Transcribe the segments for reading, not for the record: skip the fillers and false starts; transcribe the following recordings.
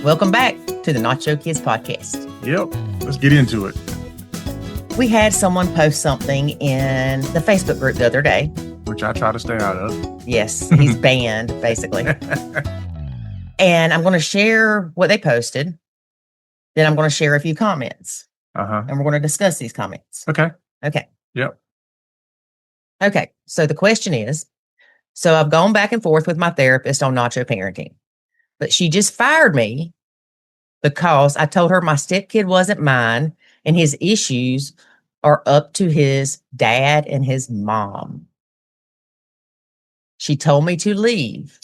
Welcome back to the Nacho Kids podcast. Yep. Let's get into it. We had someone post something in the Facebook group the other day. Which I try to stay out of. Yes, he's banned, basically. And I'm going to share what they posted. Then I'm going to share a few comments. And we're going to discuss these comments. Okay. Yep. Okay. So the question is, so I've gone back and forth with my therapist on Nacho parenting, but she just fired me because I told her my stepkid wasn't mine and his issues are up to his dad and his mom. She told me to leave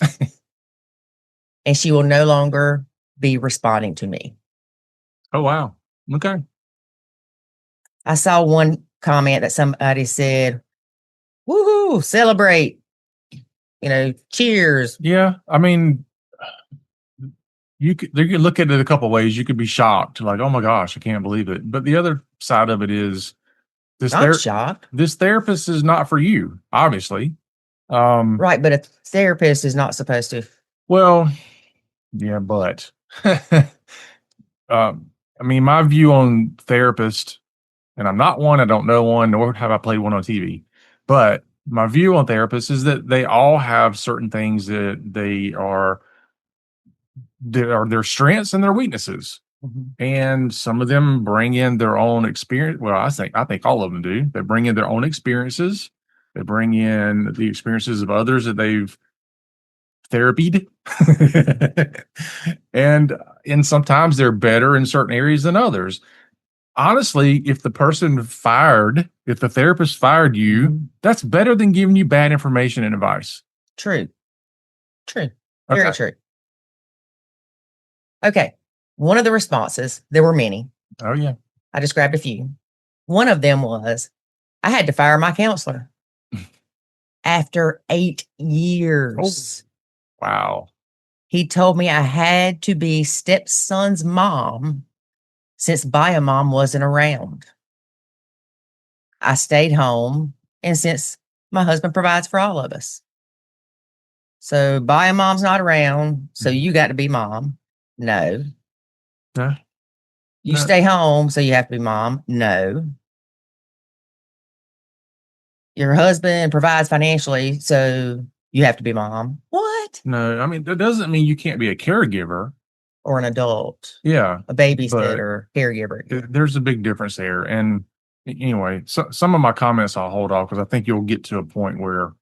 and she will no longer be responding to me. Oh, wow. Okay. I saw one comment that somebody said, woohoo, celebrate, cheers. Yeah. I mean, you could look at it a couple ways. You could be shocked, like, oh my gosh, I can't believe it. But the other side of it is I'm shocked. This therapist is not for you, obviously. Right, but a therapist is not supposed to. Well, yeah, but I mean, my view on therapist, and I'm not one, I don't know one, nor have I played one on TV. But my view on therapists is that they all have certain things that are their strengths and their weaknesses. Mm-hmm. And some of them bring in their own experience. Well, I think all of them do. They bring in their own experiences. They bring in the experiences of others that they've therapied. and sometimes they're better in certain areas than others. Honestly, if the therapist fired you, mm-hmm. that's better than giving you bad information and advice. True. Very true. Okay. One of the responses, there were many. Oh, yeah. I just grabbed a few. One of them was, I had to fire my counselor after 8 years. Oh, wow. He told me I had to be stepson's mom since bio mom wasn't around. I stayed home, and since my husband provides for all of us. So bio mom's not around, so you got to be mom. No. You stay home, so you have to be mom. No. Your husband provides financially, so you have to be mom. What? No, I mean, that doesn't mean you can't be a caregiver. Or an adult. Yeah. A babysitter, caregiver. There's a big difference there. And anyway, some of my comments I'll hold off because I think you'll get to a point where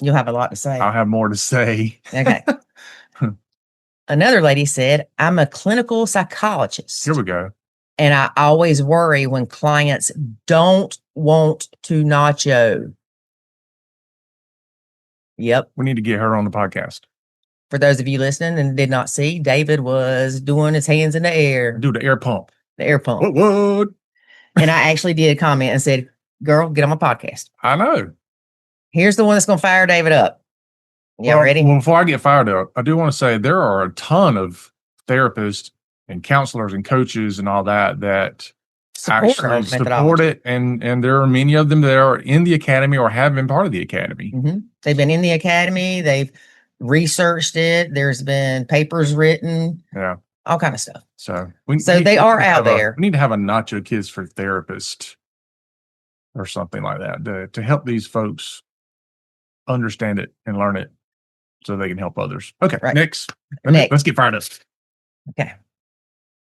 you'll have a lot to say. I'll have more to say. Okay. Another lady said, I'm a clinical psychologist. Here we go. And I always worry when clients don't want to nacho. Yep. We need to get her on the podcast. For those of you listening and did not see, David was doing his hands in the air. Do the air pump. The air pump. What? And I actually did comment and said, girl, get on my podcast. I know. Here's the one that's going to fire David up. Y'all ready? Well, before I get fired up, I do want to say there are a ton of therapists and counselors and coaches and all that actually support it. And there are many of them that are in the academy or have been part of the academy. Mm-hmm. They've been in the academy. They've researched it. There's been papers written. Yeah. All kind of stuff. So they are out there. We need to have a Nacho Kids for Therapists or something like that to help these folks understand it and learn it so they can help others. Okay. Right. Next. Let's get fired up. Okay.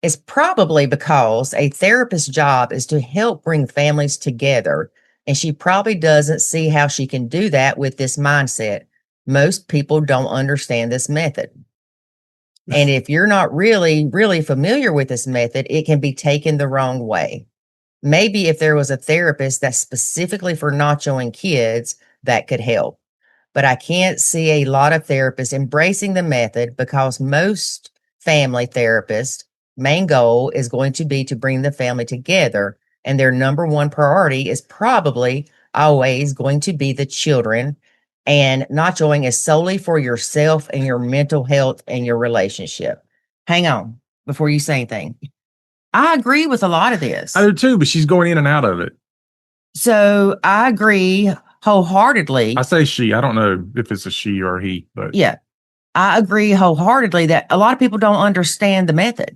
It's probably because a therapist's job is to help bring families together, and she probably doesn't see how she can do that with this mindset. Most people don't understand this method. And if you're not really, really familiar with this method, it can be taken the wrong way. Maybe if there was a therapist that's specifically for nachoing kids, that could help. But I can't see a lot of therapists embracing the method because most family therapists' main goal is going to be to bring the family together. And their number one priority is probably always going to be the children. And nachoing is solely for yourself and your mental health and your relationship. Hang on before you say anything. I agree with a lot of this. I do too, but she's going in and out of it. So I agree wholeheartedly. I say she. I don't know if it's a she or a he, but yeah. I agree wholeheartedly that a lot of people don't understand the method.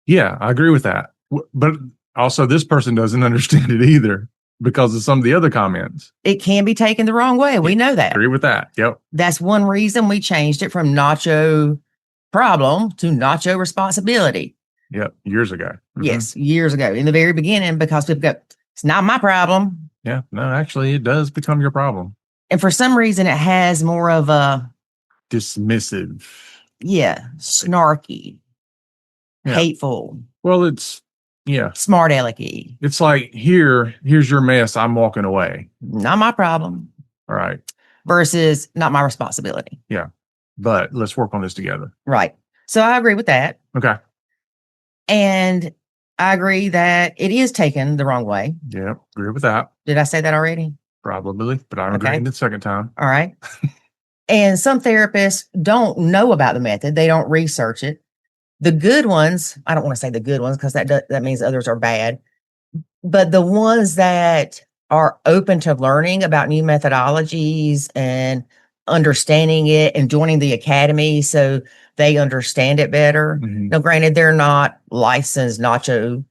Yeah, I agree with that. But also, this person doesn't understand it either because of some of the other comments. It can be taken the wrong way. We know that. Agree with that. Yep. That's one reason we changed it from Nacho problem to Nacho responsibility. Yep. Years ago. Yes, years ago in the very beginning, because people go, it's not my problem. Yeah. No, actually, it does become your problem. And for some reason, it has more of a dismissive. Yeah. Snarky. Yeah. Hateful. Well, it's, yeah. Smart alecky. It's like, here's your mess. I'm walking away. Not my problem. All right. Versus not my responsibility. Yeah. But let's work on this together. Right. So I agree with that. Okay. And I agree that it is taken the wrong way. Yeah. Agree with that. Did I say that already? Probably, but I'm agreeing the second time. All right. And some therapists don't know about the method. They don't research it. The good ones, I don't want to say the good ones because that means others are bad, but the ones that are open to learning about new methodologies and understanding it and joining the academy so they understand it better. Now, granted, they're not licensed Nacho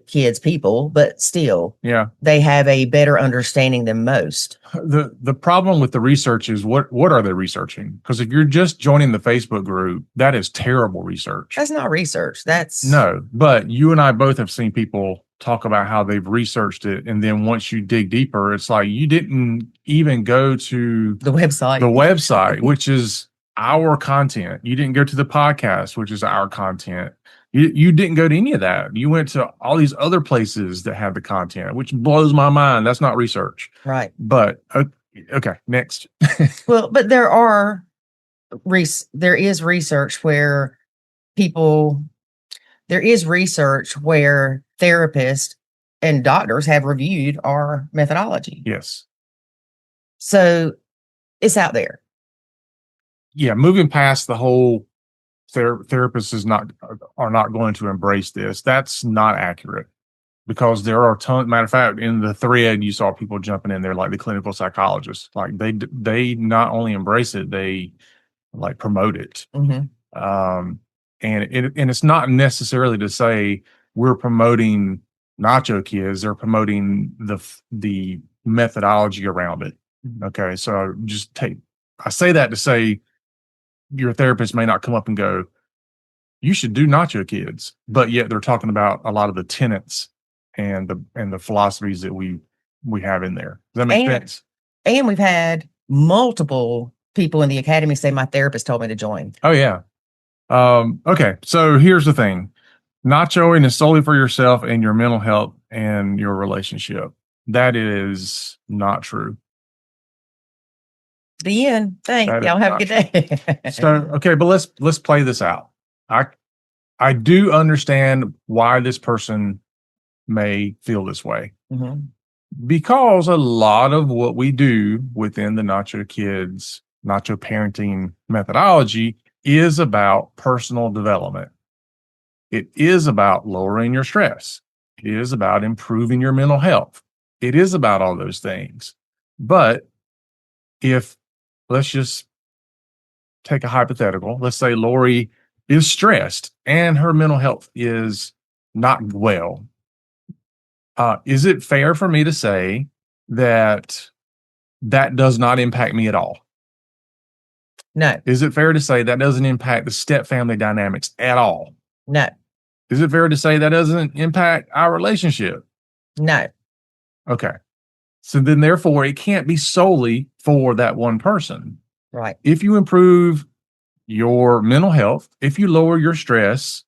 kids people, but still, they have a better understanding than most. The problem with the research is what are they researching? Because if you're just joining the Facebook group, that is terrible research. That's not research. That's no, but you and I both have seen people talk about how they've researched it, and then once you dig deeper, it's like you didn't even go to the website, which is our content. You didn't go to the podcast, which is our content. You didn't go to any of that. You went to all these other places that have the content, which blows my mind. That's not research. Right. But okay, next. Well, but there is research where therapists and doctors have reviewed our methodology. Yes. So it's out there. Yeah. Moving past the whole therapists are not going to embrace this. That's not accurate, because there are tons. Matter of fact, in the thread, you saw people jumping in there like the clinical psychologists. Like they not only embrace it, they like promote it. And it's not necessarily to say we're promoting Nacho kids. They're promoting the methodology around it. Okay, so I say that to say, your therapist may not come up and go, you should do Nacho kids, but yet they're talking about a lot of the tenets and the philosophies that we have in there. Does that make sense? And we've had multiple people in the academy say, my therapist told me to join. Oh yeah. Okay. So here's the thing. Nachoing is solely for yourself and your mental health and your relationship. That is not true. The end. Thanks. Y'all have a good day. So, okay, but let's play this out. I do understand why this person may feel this way, because a lot of what we do within the Nacho Kids, Nacho parenting methodology is about personal development. It is about lowering your stress. It is about improving your mental health. It is about all those things. But let's just take a hypothetical. Let's say Lori is stressed and her mental health is not well. Is it fair for me to say that does not impact me at all? No. Is it fair to say that doesn't impact the step family dynamics at all? No. Is it fair to say that doesn't impact our relationship? No. Okay. So then therefore it can't be solely for that one person. Right. If you improve your mental health, if you lower your stress,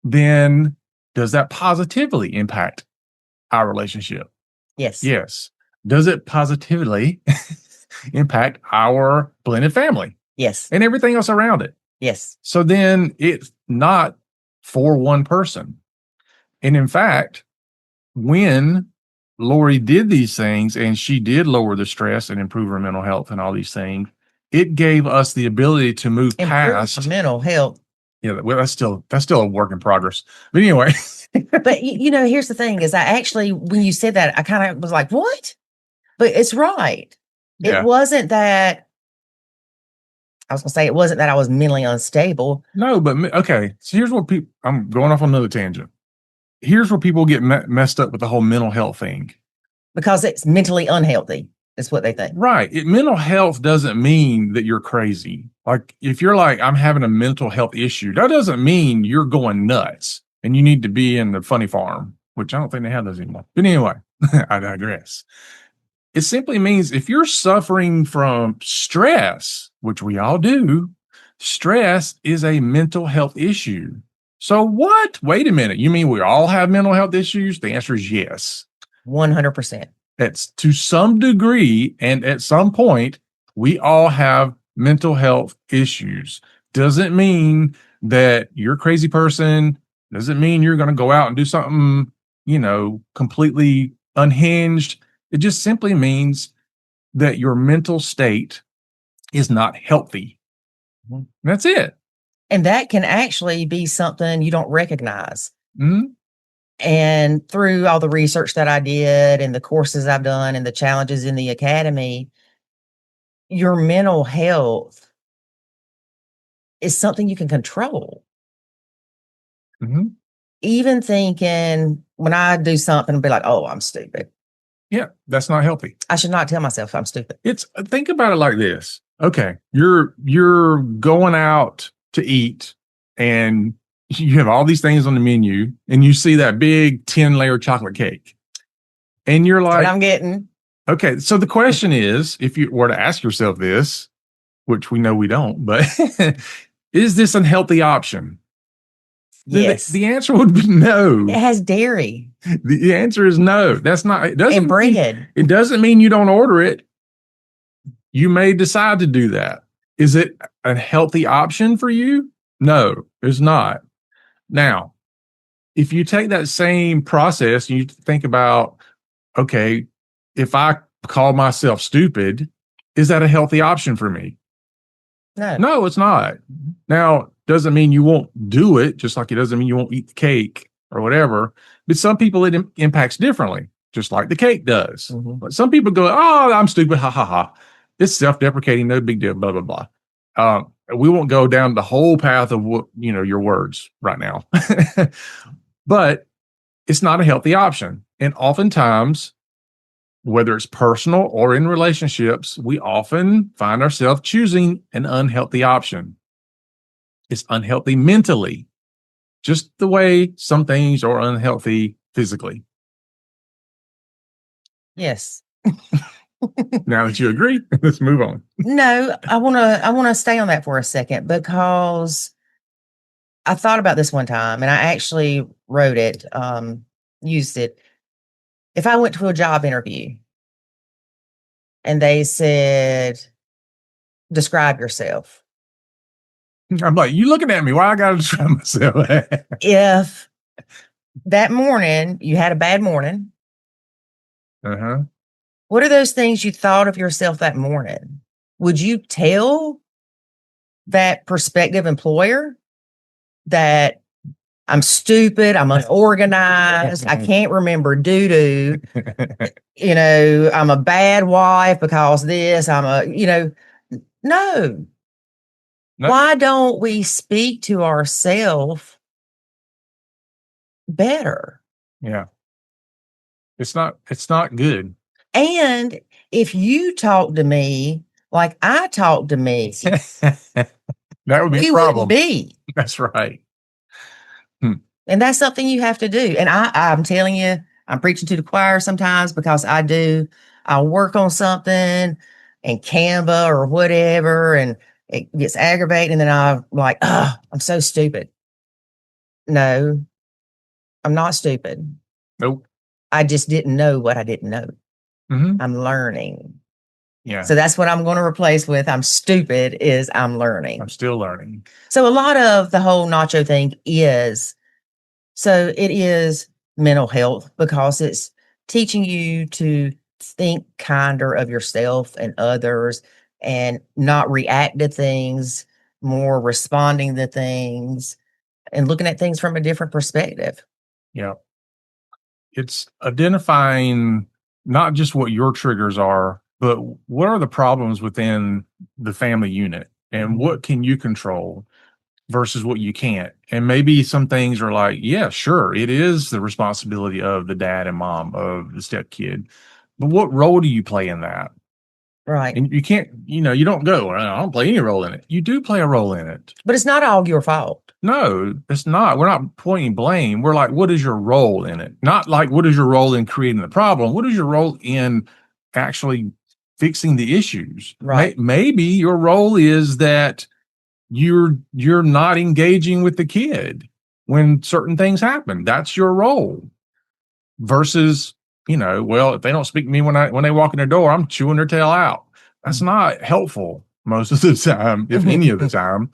then does that positively impact our relationship? Yes. Yes. Does it positively impact our blended family? Yes. And everything else around it? Yes. So then it's not for one person. And in fact, when Lori did these things and she did lower the stress and improve her mental health and all these things, it gave us the ability to move past mental health. Yeah, well, that's still a work in progress. But anyway. But here's the thing is, I actually, when you said that, I kind of was like, what? But it's right. Yeah. It wasn't that I was gonna say it wasn't that I was mentally unstable. No, but okay. So here's what people. I'm going off on another tangent. Here's where people get messed up with the whole mental health thing. Because it's mentally unhealthy, is what they think. Right. Mental health doesn't mean that you're crazy. Like if you're like, I'm having a mental health issue, that doesn't mean you're going nuts and you need to be in the funny farm, which I don't think they have those anymore. But anyway, I digress. It simply means if you're suffering from stress, which we all do, stress is a mental health issue. So what? Wait a minute. You mean we all have mental health issues? The answer is yes. 100%. It's to some degree and at some point, we all have mental health issues. Doesn't mean that you're a crazy person. Doesn't mean you're going to go out and do something, completely unhinged. It just simply means that your mental state is not healthy. That's it. And that can actually be something you don't recognize. Mm-hmm. And through all the research that I did and the courses I've done and the challenges in the academy, your mental health is something you can control. Mm-hmm. Even thinking when I do something, I'll be like, oh, I'm stupid. Yeah, that's not healthy. I should not tell myself I'm stupid. Think about it like this. Okay, you're going out to eat and you have all these things on the menu and you see that big 10-layer chocolate cake. And you're like, what I'm getting. Okay, so the question is, if you were to ask yourself this, which we know we don't, but is this a healthy option? Yes. The answer would be no. It has dairy. The answer is no. That's not, it doesn't and bread. It doesn't mean you don't order it. You may decide to do that. Is it a healthy option for you? No, it's not. Now, if you take that same process and you think about, okay, if I call myself stupid, is that a healthy option for me? No, it's not. Now, doesn't mean you won't do it, just like it doesn't mean you won't eat the cake or whatever. But some people it impacts differently, just like the cake does. Mm-hmm. But some people go, oh, I'm stupid, ha ha ha. It's self-deprecating, no big deal, blah, blah, blah. We won't go down the whole path of what, your words right now. But it's not a healthy option. And oftentimes, whether it's personal or in relationships, we often find ourselves choosing an unhealthy option. It's unhealthy mentally, just the way some things are unhealthy physically. Yes. Now that you agree, let's move on. No, I want to stay on that for a second because I thought about this one time and I actually wrote it, used it. If I went to a job interview and they said, describe yourself. I'm like, you looking at me? Why I got to describe myself? If that morning you had a bad morning, what are those things you thought of yourself that morning? Would you tell that prospective employer that I'm stupid, I'm unorganized, I can't remember doo-doo, I'm a bad wife because this, no. Why don't we speak to ourselves better? Yeah. It's not good. And if you talk to me like I talk to me, that would be a problem. Be. That's right. And that's something you have to do. And I'm telling you, I'm preaching to the choir sometimes because I'll work on something and Canva or whatever, and it gets aggravating. And then I'm like, oh, I'm so stupid. No, I'm not stupid. Nope. I just didn't know what I didn't know. Mm-hmm. I'm learning. Yeah. So that's what I'm going to replace with I'm stupid is I'm learning. I'm still learning. So a lot of the whole Nacho thing is, so it is mental health because it's teaching you to think kinder of yourself and others and not react to things, more responding to things and looking at things from a different perspective. Yeah. It's identifying not just what your triggers are, but what are the problems within the family unit? and what can you control versus what you can't. And maybe some things are like, yeah, sure, it is the responsibility of the dad and mom of the stepkid. But what role do you play in that? Right. And you can't, you don't go, "Well, I don't play any role in it." You do play a role in it. But it's not all your fault. No, it's not. We're not pointing blame. We're like, what is your role in it? Not like, what is your role in creating the problem? What is your role in actually fixing the issues? Right. Maybe your role is that you're not engaging with the kid when certain things happen. That's your role. Versus, well, if they don't speak to me when they walk in the door, I'm chewing their tail out. That's not helpful most of the time, if any of the time.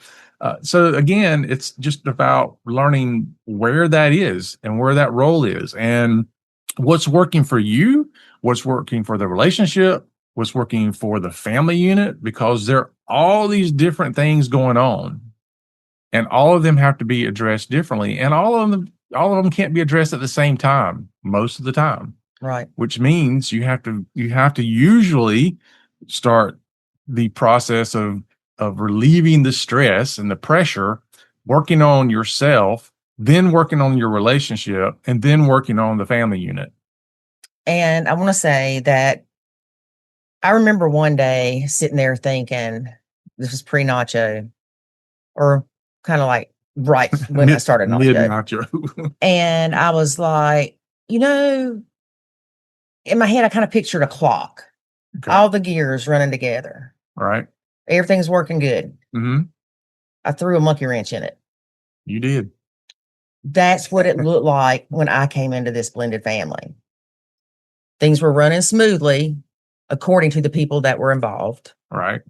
So again, it's just about learning where that is and where that role is and what's working for you, what's working for the relationship, what's working for the family unit, because there are all these different things going on and all of them have to be addressed differently. And all of them can't be addressed at the same time most of the time. Right. Which means you have to usually start the process of relieving the stress and the pressure, working on yourself, then working on your relationship, and then working on the family unit. And I want to say that I remember one day sitting there thinking, this was pre-Nacho, or kind of like right when I started Nacho. And I was like, in my head, I kind of pictured a clock, all the gears running together. Right. Everything's working good. Mm-hmm. I threw a monkey wrench in it. You did. That's what it looked like when I came into this blended family. Things were running smoothly, according to the people that were involved. Right.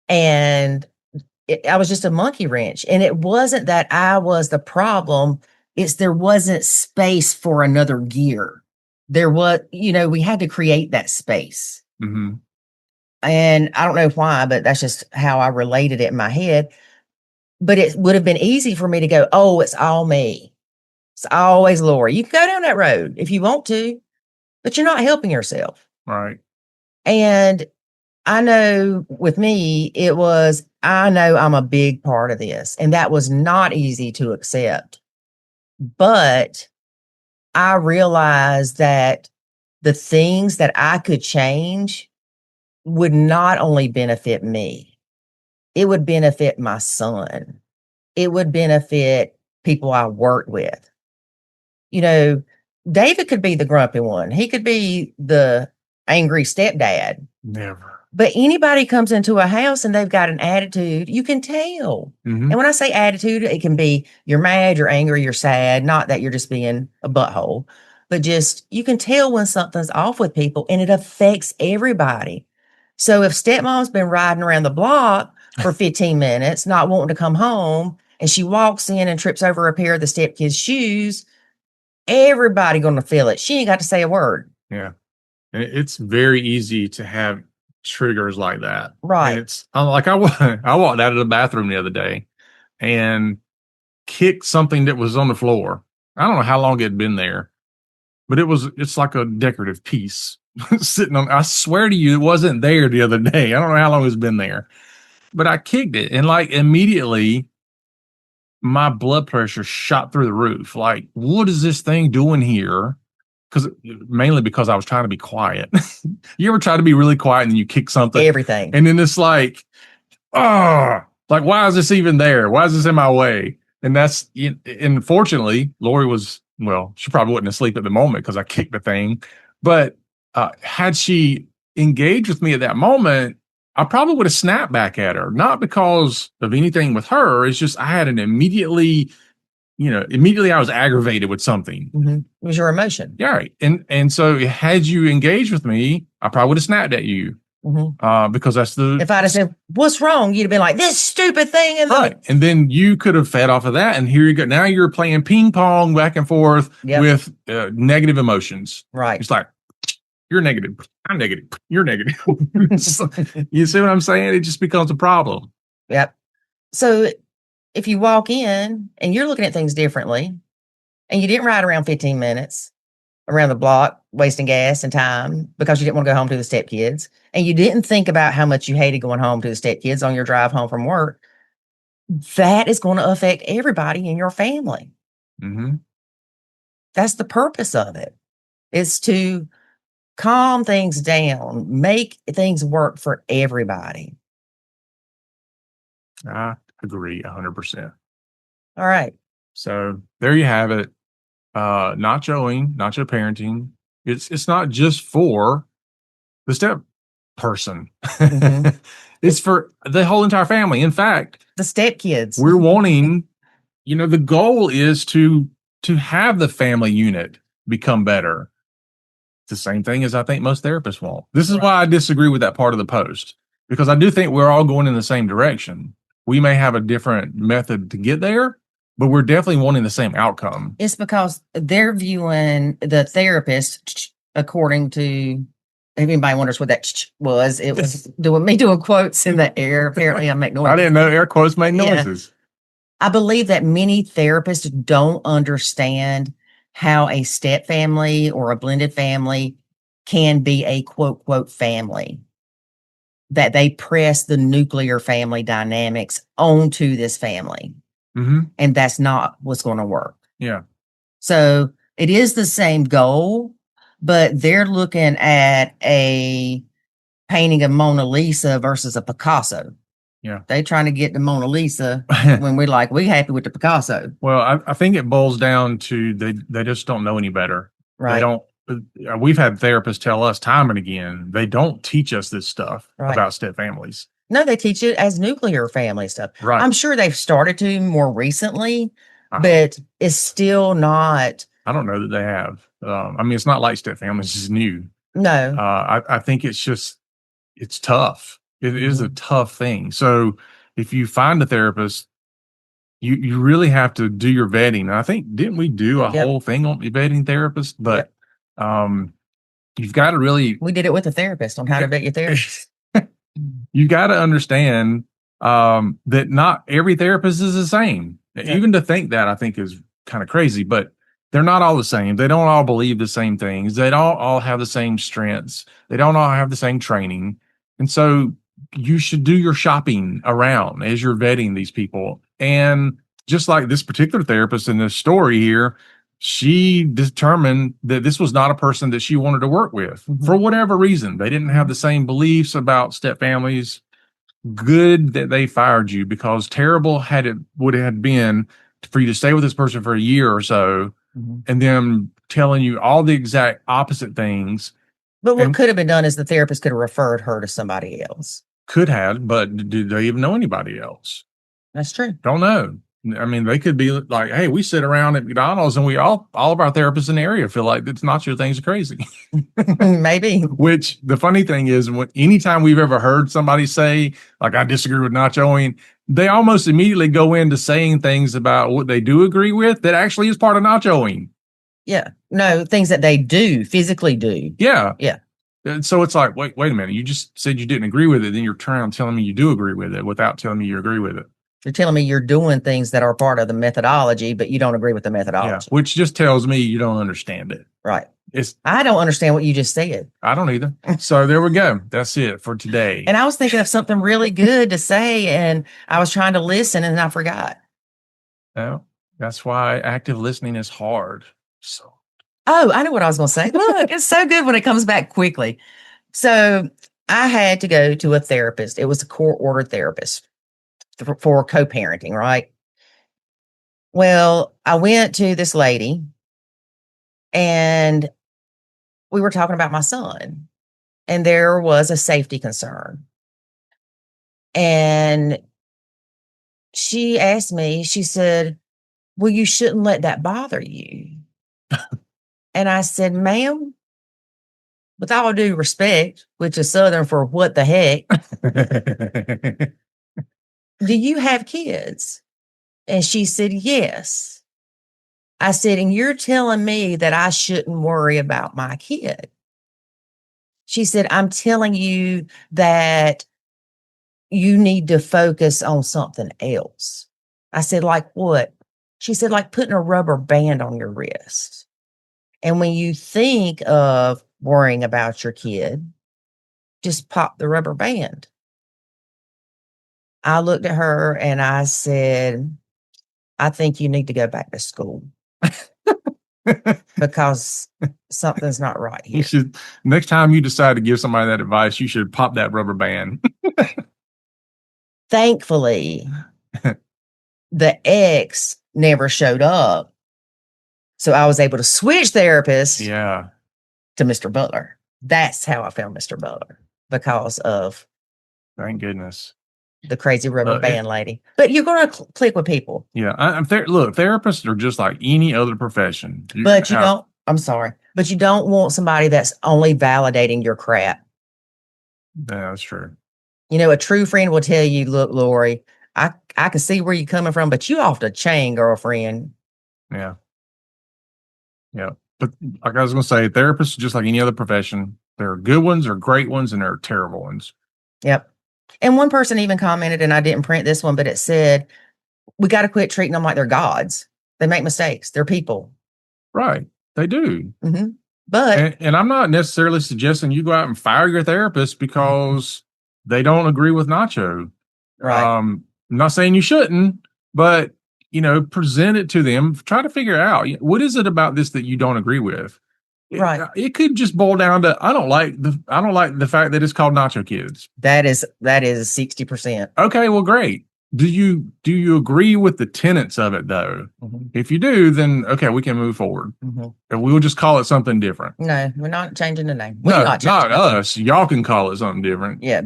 And I was just a monkey wrench. And it wasn't that I was the problem. It's there wasn't space for another gear. There was, we had to create that space. Mm-hmm. And I don't know why, but that's just how I related it in my head. But it would have been easy for me to go, oh, it's all me. It's always Lori. You can go down that road if you want to, but you're not helping yourself. Right. And I know with me, I know I'm a big part of this. And that was not easy to accept. But I realized that the things that I could change would not only benefit me, it would benefit my son. It would benefit people I worked with. David could be the grumpy one. He could be the angry stepdad. Never. But anybody comes into a house and they've got an attitude, you can tell. Mm-hmm. And when I say attitude, it can be you're mad, you're angry, you're sad, not that you're just being a butthole, but just you can tell when something's off with people and it affects everybody. So if stepmom's been riding around the block for 15 minutes, not wanting to come home, and she walks in and trips over a pair of the stepkid's shoes, everybody going to feel it. She ain't got to say a word. Yeah. And it's very easy to have triggers like that. Right. And it's like I walked out of the bathroom the other day and kicked something that was on the floor. I don't know how long it had been there, but it's like a decorative piece sitting on. I swear to you, it wasn't there the other day. I don't know how long it's been there, but I kicked it and like immediately my blood pressure shot through the roof. Like, what is this thing doing here? Mainly because I was trying to be quiet. You ever try to be really quiet and then you kick something? Everything. And then it's like, like, why is this even there? Why is this in my way? And and fortunately, Lori she probably wasn't asleep at the moment because I kicked the thing. But had she engaged with me at that moment, I probably would have snapped back at her. Not because of anything with her. It's just I had an immediately I was aggravated with something. Mm-hmm. It was your emotion. Yeah. Right. And so had you engaged with me, I probably would have snapped at you. Mm-hmm. Because that's if I'd have said, what's wrong? You'd have been like, this stupid thing. Right. And then you could have fed off of that. And here you go. Now you're playing ping pong back and forth with negative emotions. Right. It's like, you're negative. I'm negative. You're negative. You see what I'm saying? It just becomes a problem. Yep. So if you walk in and you're looking at things differently and you didn't ride around 15 minutes around the block, wasting gas and time because you didn't want to go home to the stepkids. And you didn't think about how much you hated going home to the stepkids on your drive home from work. That is going to affect everybody in your family. Mm-hmm. That's the purpose of it, is to calm things down, make things work for everybody. I agree 100%. All right. So there you have it. Nachoing, nacho parenting. It's not just for the step person. Mhm. It's for the whole entire family. In fact, The stepkids. we're wanting, the goal is to have the family unit become better. It's the same thing as I think most therapists want. This is why I disagree with that part of the post, because I do think we're all going in the same direction. We may have a different method to get there, but we're definitely wanting the same outcome. It's because they're viewing the therapist according to, if anybody wonders what that was, it was doing quotes in the air. Apparently I make noise. I didn't know air quotes made noises. I believe that many therapists don't understand how a step family or a blended family can be a quote, quote family. That they press the nuclear family dynamics onto this family. Mm-hmm. And that's not what's going to work. Yeah. So it is the same goal, but they're looking at a painting of Mona Lisa versus a Picasso. Yeah. They trying to get the Mona Lisa when we're like, we happy with the Picasso. Well, I think it boils down to they just don't know any better. Right. They don't. We've had therapists tell us time and again, they don't teach us this stuff about step families. No, they teach it as nuclear family stuff. Right. I'm sure they've started to more recently, but it's still not. I don't know that they have. I mean, it's not like step families is new. No. I think it's tough. It is a tough thing. So if you find a therapist, you really have to do your vetting. And I think, didn't we do a whole thing on vetting therapists? But you've got to really. We did it with a therapist on how to vet your therapist. You got to understand that not every therapist is the same. Even to think that, I think, is kind of crazy, but they're not all the same. They don't all believe the same things. They don't all have the same strengths. They don't all have the same training. And so you should do your shopping around as you're vetting these people. And just like this particular therapist in this story here, she determined that this was not a person that she wanted to work with for whatever reason. They didn't have the same beliefs about step families. Good that they fired you, because terrible would it have been for you to stay with this person for a year or so and then telling you all the exact opposite things. But what could have been done is the therapist could have referred her to somebody else. Could have, but do they even know anybody else? That's true. Don't know. I mean, they could be like, hey, we sit around at McDonald's and we all of our therapists in the area feel like it's not your things are crazy. Maybe. Which the funny thing is, anytime we've ever heard somebody say, like, I disagree with Nachoing, they almost immediately go into saying things about what they do agree with that actually is part of Nachoing. Yeah. No, things that they do, physically do. Yeah. Yeah. And so it's like, wait a minute. You just said you didn't agree with it. Then you're telling me you do agree with it without telling me you agree with it. You're telling me you're doing things that are part of the methodology, but you don't agree with the methodology. Yeah, which just tells me you don't understand it. Right. I don't understand what you just said. I don't either. So there we go. That's it for today. And I was thinking of something really good to say, and I was trying to listen, and I forgot. Well, that's why active listening is hard. So. Oh, I know what I was going to say. Look, it's so good when it comes back quickly. So I had to go to a therapist. It was a court-ordered therapist for co-parenting, right? Well, I went to this lady and we were talking about my son, and there was a safety concern. And she asked me, she said, well, you shouldn't let that bother you. And I said, ma'am, with all due respect, which is Southern for what the heck, do you have kids? And she said, yes. I said, and you're telling me that I shouldn't worry about my kid. She said, I'm telling you that you need to focus on something else. I said, like what? She said, like putting a rubber band on your wrist. And when you think of worrying about your kid, just pop the rubber band. I looked at her and I said, I think you need to go back to school because something's not right You here. should, next time you decide to give somebody that advice, you should pop that rubber band. Thankfully, the ex never showed up. So I was able to switch therapists Yeah. to Mr. Butler. That's how I found Mr. Butler, because of Thank goodness. the crazy rubber band lady. But you're going to click with people. Yeah. Look, therapists are just like any other profession. But you don't, I'm sorry, but you don't want somebody that's only validating your crap. Yeah, that's true. You know, a true friend will tell you, look, Lori, I can see where you're coming from, but you off the chain, girlfriend. Yeah. Yeah. But like I was going to say, therapists are just like any other profession. There are good ones, there are great ones, and there are terrible ones. Yep. And one person even commented, and I didn't print this one, but it said, we got to quit treating them like they're gods. They make mistakes. They're people. Right. They do. Mm-hmm. But and I'm not necessarily suggesting you go out and fire your therapist because they don't agree with Nacho. Right. I'm not saying you shouldn't, but present it to them. Try to figure out what is it about this that you don't agree with. Right. It could just boil down to I don't like the fact that it's called Nacho Kids. That is 60%. Okay, well, great. Do you agree with the tenets of it though? Mm-hmm. If you do, then okay, we can move forward. Mm-hmm. And we'll just call it something different. No, we're not changing the name. No, not us. Y'all can call it something different. Yeah.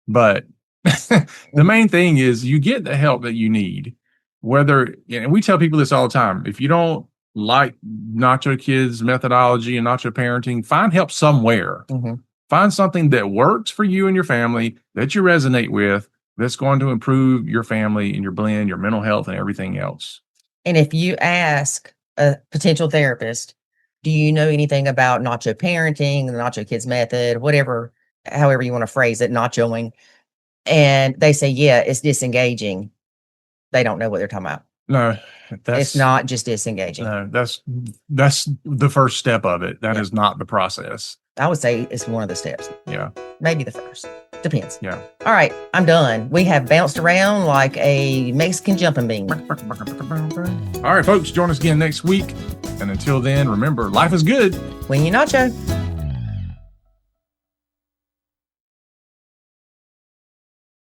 But the main thing is you get the help that you need. And we tell people this all the time. If you don't like Nacho Kids methodology and Nacho parenting, find help somewhere. Mm-hmm. Find something that works for you and your family that you resonate with, that's going to improve your family and your blend, your mental health, and everything else. And if you ask a potential therapist, do you know anything about Nacho parenting, the Nacho Kids method, however you want to phrase it, Nachoing, and they say, yeah, it's disengaging, they don't know what they're talking about. No, it's not just disengaging. No, that's the first step of it. That is not the process. I would say it's one of the steps. Yeah. Maybe the first. Depends. Yeah. All right, I'm done. We have bounced around like a Mexican jumping bean. All right, folks, join us again next week. And until then, remember, life is good when you nacho.